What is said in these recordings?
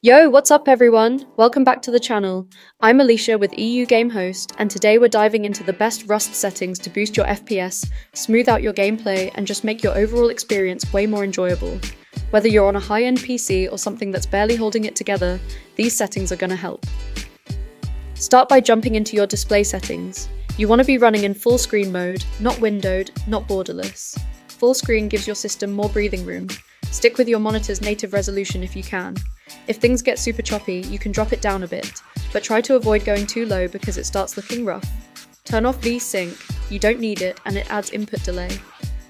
Yo, what's up everyone? Welcome back to the channel. I'm Alicia with EU Game Host, and today we're diving into the best Rust settings to boost your FPS, smooth out your gameplay, and just make your overall experience way more enjoyable. Whether you're on a high-end PC or something that's barely holding it together, these settings are gonna help. Start by jumping into your display settings. You want to be running in full screen mode, not windowed, not borderless. Full screen gives your system more breathing room. Stick with your monitor's native resolution if you can. If things get super choppy, you can drop it down a bit, but try to avoid going too low because it starts looking rough. Turn off V-Sync, you don't need it and it adds input delay.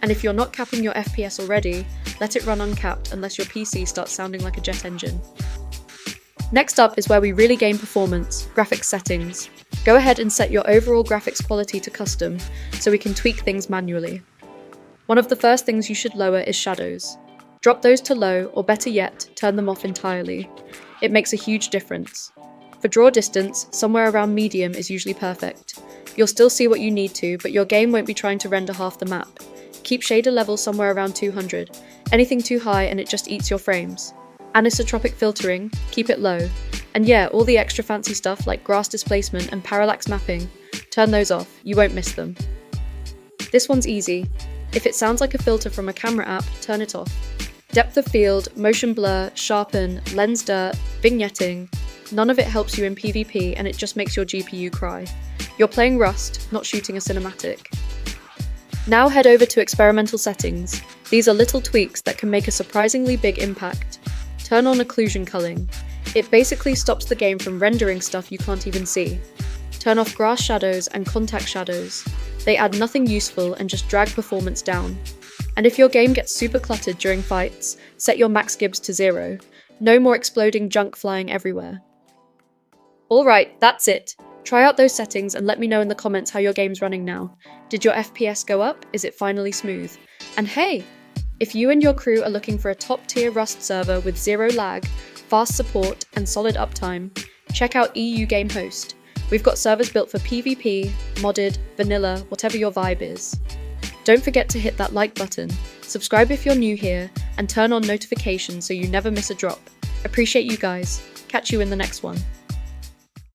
And if you're not capping your FPS already, let it run uncapped unless your PC starts sounding like a jet engine. Next up is where we really gain performance, graphics settings. Go ahead and set your overall graphics quality to custom, so we can tweak things manually. One of the first things you should lower is shadows. Drop those to low, or better yet, turn them off entirely. It makes a huge difference. For draw distance, somewhere around medium is usually perfect. You'll still see what you need to, but your game won't be trying to render half the map. Keep shader level somewhere around 200. Anything too high and it just eats your frames. Anisotropic filtering, keep it low. And yeah, all the extra fancy stuff like grass displacement and parallax mapping, turn those off, you won't miss them. This one's easy. If it sounds like a filter from a camera app, turn it off. Depth of field, motion blur, sharpen, lens dirt, vignetting, none of it helps you in PvP and it just makes your GPU cry. You're playing Rust, not shooting a cinematic. Now head over to experimental settings. These are little tweaks that can make a surprisingly big impact. Turn on occlusion culling. It basically stops the game from rendering stuff you can't even see. Turn off grass shadows and contact shadows. They add nothing useful and just drag performance down. And if your game gets super cluttered during fights, set your max gibs to 0. No more exploding junk flying everywhere. Alright, that's it. Try out those settings and let me know in the comments how your game's running now. Did your FPS go up? Is it finally smooth? And hey, if you and your crew are looking for a top-tier Rust server with 0 lag, fast support, and solid uptime, check out EU Game Host. We've got servers built for PvP, modded, vanilla, whatever your vibe is. Don't forget to hit that like button, subscribe if you're new here, and turn on notifications so you never miss a drop. Appreciate you guys. Catch you in the next one.